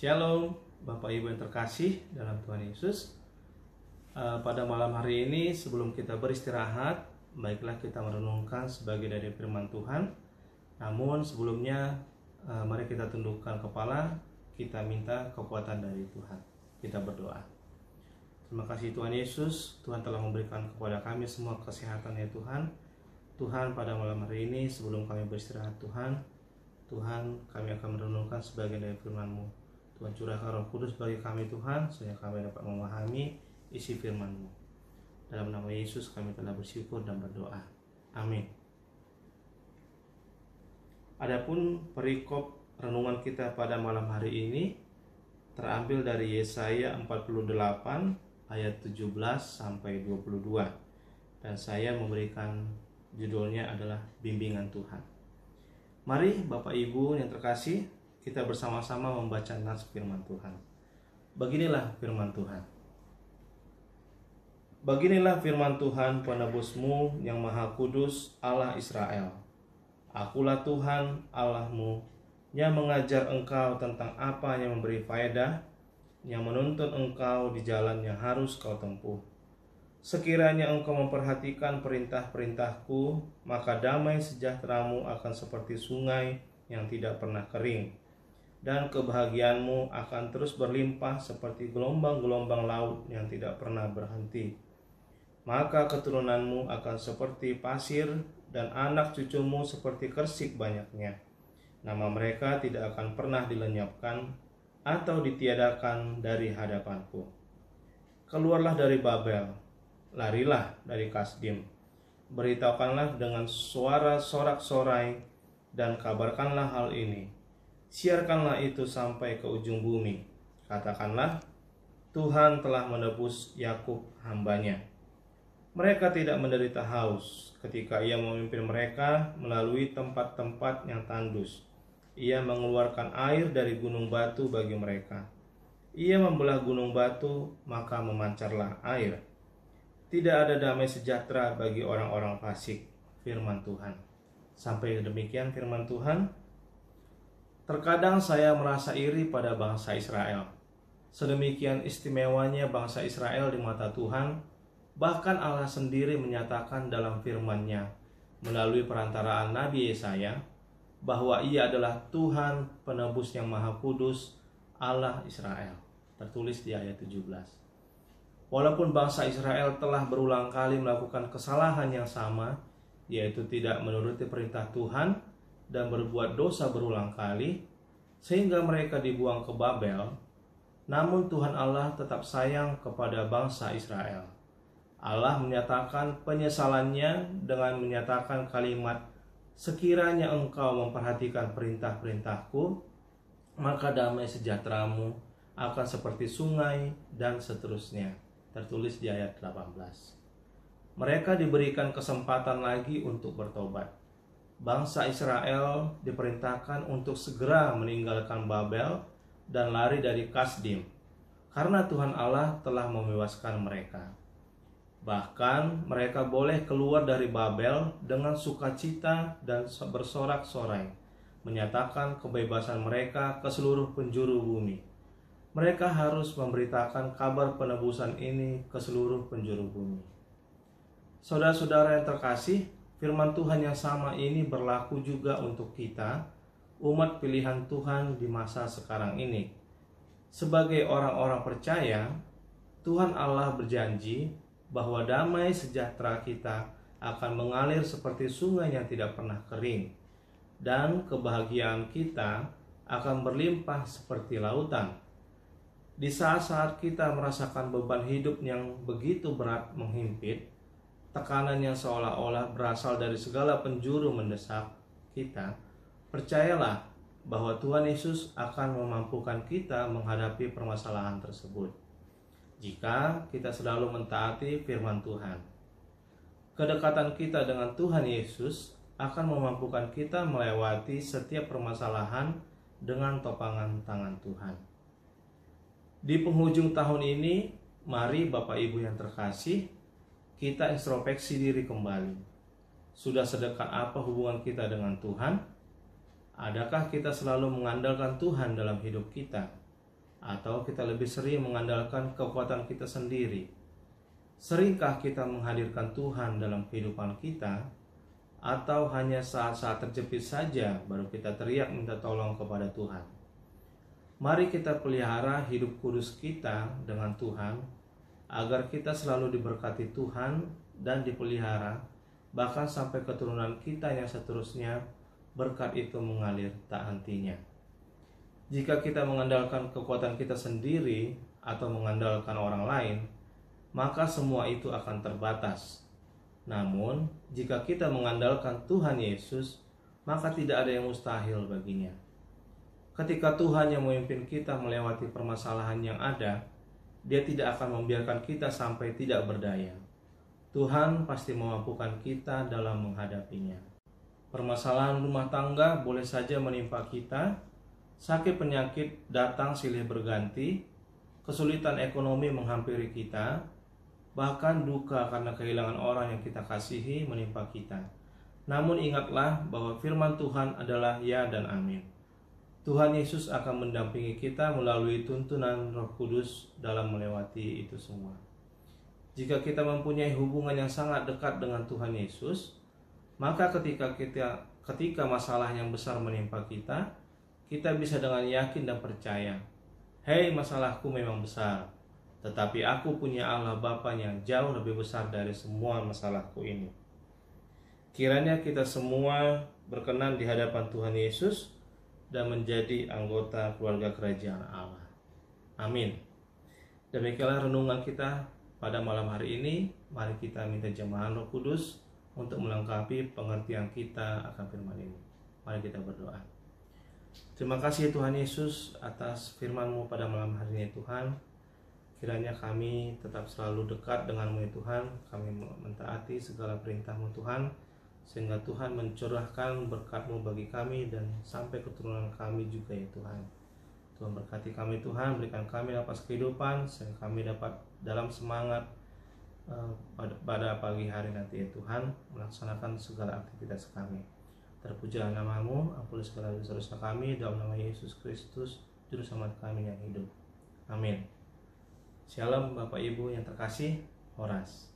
Shalom, Bapak Ibu yang terkasih dalam Tuhan Yesus. Pada malam hari ini sebelum kita beristirahat, baiklah kita merenungkan sebagai dari firman Tuhan. Namun sebelumnya mari kita tundukkan kepala, kita minta kekuatan dari Tuhan. Kita berdoa. Terima kasih Tuhan Yesus, Tuhan telah memberikan kepada kami semua kesehatan ya Tuhan. Tuhan, pada malam hari ini sebelum kami beristirahat Tuhan, kami akan merenungkan sebagian dari firman-Mu. Tuhan, curahkan Roh Kudus bagi kami Tuhan, sehingga kami dapat memahami isi firman-Mu. Dalam nama Yesus kami telah bersyukur dan berdoa. Amin. Adapun perikop renungan kita pada malam hari ini terambil dari Yesaya 48 ayat 17 sampai 22. Dan saya memberikan judulnya adalah Bimbingan Tuhan. Mari Bapak Ibu yang terkasih, kita bersama-sama membaca nas firman Tuhan. Beginilah firman Tuhan. Beginilah firman Tuhan penebusmu yang maha kudus, Allah Israel. Akulah Tuhan Allahmu yang mengajar engkau tentang apa yang memberi faedah, yang menuntun engkau di jalan yang harus kau tempuh. Sekiranya engkau memperhatikan perintah-perintahku, maka damai sejahteramu akan seperti sungai yang tidak pernah kering, dan kebahagiaanmu akan terus berlimpah seperti gelombang-gelombang laut yang tidak pernah berhenti. Maka keturunanmu akan seperti pasir, dan anak cucumu seperti kersik banyaknya. Nama mereka tidak akan pernah dilenyapkan atau ditiadakan dari hadapanku. Keluarlah dari Babel, larilah dari Kasdim. Beritahukanlah dengan suara sorak-sorai, dan kabarkanlah hal ini. Siarkanlah itu sampai ke ujung bumi. Katakanlah, Tuhan telah menebus Yakub hambanya. Mereka tidak menderita haus ketika ia memimpin mereka melalui tempat-tempat yang tandus. Ia mengeluarkan air dari gunung batu bagi mereka. Ia membelah gunung batu, maka memancarlah air. Tidak ada damai sejahtera bagi orang-orang fasik. Firman Tuhan. Sampai demikian firman Tuhan. Terkadang saya merasa iri pada bangsa Israel. Sedemikian istimewanya bangsa Israel di mata Tuhan, bahkan Allah sendiri menyatakan dalam firman-Nya melalui perantaraan Nabi Yesaya bahwa Ia adalah Tuhan penebus yang maha kudus, Allah Israel. Tertulis di ayat 17. Walaupun bangsa Israel telah berulang kali melakukan kesalahan yang sama, yaitu tidak menuruti perintah Tuhan dan berbuat dosa berulang kali, sehingga mereka dibuang ke Babel, namun Tuhan Allah tetap sayang kepada bangsa Israel. Allah menyatakan penyesalannya dengan menyatakan kalimat, sekiranya engkau memperhatikan perintah-perintahku, maka damai sejahteramu akan seperti sungai, dan seterusnya. Tertulis di ayat 18. Mereka diberikan kesempatan lagi untuk bertobat. Bangsa Israel diperintahkan untuk segera meninggalkan Babel dan lari dari Kasdim, karena Tuhan Allah telah membebaskan mereka. Bahkan mereka boleh keluar dari Babel dengan sukacita dan bersorak-sorai, menyatakan kebebasan mereka ke seluruh penjuru bumi. Mereka harus memberitakan kabar penebusan ini ke seluruh penjuru bumi. Saudara-saudara yang terkasih, firman Tuhan yang sama ini berlaku juga untuk kita, umat pilihan Tuhan di masa sekarang ini. Sebagai orang-orang percaya, Tuhan Allah berjanji bahwa damai sejahtera kita akan mengalir seperti sungai yang tidak pernah kering, dan kebahagiaan kita akan berlimpah seperti lautan. Di saat-saat kita merasakan beban hidup yang begitu berat menghimpit, tekanan yang seolah-olah berasal dari segala penjuru mendesak kita, percayalah bahwa Tuhan Yesus akan memampukan kita menghadapi permasalahan tersebut jika kita selalu mentaati firman Tuhan. Kedekatan kita dengan Tuhan Yesus akan memampukan kita melewati setiap permasalahan dengan topangan tangan Tuhan. Di penghujung tahun ini, mari Bapak Ibu yang terkasih, kita introspeksi diri kembali. Sudah sedekat apa hubungan kita dengan Tuhan? Adakah kita selalu mengandalkan Tuhan dalam hidup kita? Atau kita lebih sering mengandalkan kekuatan kita sendiri? Seringkah kita menghadirkan Tuhan dalam kehidupan kita? Atau hanya saat-saat terjepit saja baru kita teriak minta tolong kepada Tuhan? Mari kita pelihara hidup kudus kita dengan Tuhan, agar kita selalu diberkati Tuhan dan dipelihara, bahkan sampai keturunan kita yang seterusnya, berkat itu mengalir tak hentinya. Jika kita mengandalkan kekuatan kita sendiri atau mengandalkan orang lain, maka semua itu akan terbatas. Namun, jika kita mengandalkan Tuhan Yesus, maka tidak ada yang mustahil baginya. Ketika Tuhan yang memimpin kita melewati permasalahan yang ada, Dia tidak akan membiarkan kita sampai tidak berdaya. Tuhan pasti memampukan kita dalam menghadapinya. Permasalahan rumah tangga boleh saja menimpa kita, sakit penyakit datang silih berganti, kesulitan ekonomi menghampiri kita, bahkan duka karena kehilangan orang yang kita kasihi menimpa kita. Namun ingatlah bahwa firman Tuhan adalah ya dan amin. Tuhan Yesus akan mendampingi kita melalui tuntunan Roh Kudus dalam melewati itu semua. Jika kita mempunyai hubungan yang sangat dekat dengan Tuhan Yesus, maka ketika masalah yang besar menimpa kita, kita bisa dengan yakin dan percaya, hei, masalahku memang besar, tetapi aku punya Allah Bapa yang jauh lebih besar dari semua masalahku ini. Kiranya kita semua berkenan di hadapan Tuhan Yesus dan menjadi anggota keluarga kerajaan Allah. Amin. Demikianlah renungan kita pada malam hari ini. Mari kita minta jamahan Roh Kudus untuk melengkapi pengertian kita akan firman ini. Mari kita berdoa. Terima kasih Tuhan Yesus atas firman-Mu pada malam hari ini Tuhan. Kiranya kami tetap selalu dekat dengan-Mu ya Tuhan. Kami mentaati segala perintah-Mu Tuhan, sehingga Tuhan mencurahkan berkat-Mu bagi kami dan sampai keturunan kami juga ya Tuhan. Tuhan berkati kami Tuhan, berikan kami napas kehidupan sehingga kami dapat dalam semangat pada pagi hari nanti ya Tuhan, melaksanakan segala aktivitas kami. Terpujilah nama-Mu, ampuni segala dosa-dosa kami, dalam nama Yesus Kristus, Juru Selamat kami yang hidup. Amin. Shalom Bapak Ibu yang terkasih, Horas.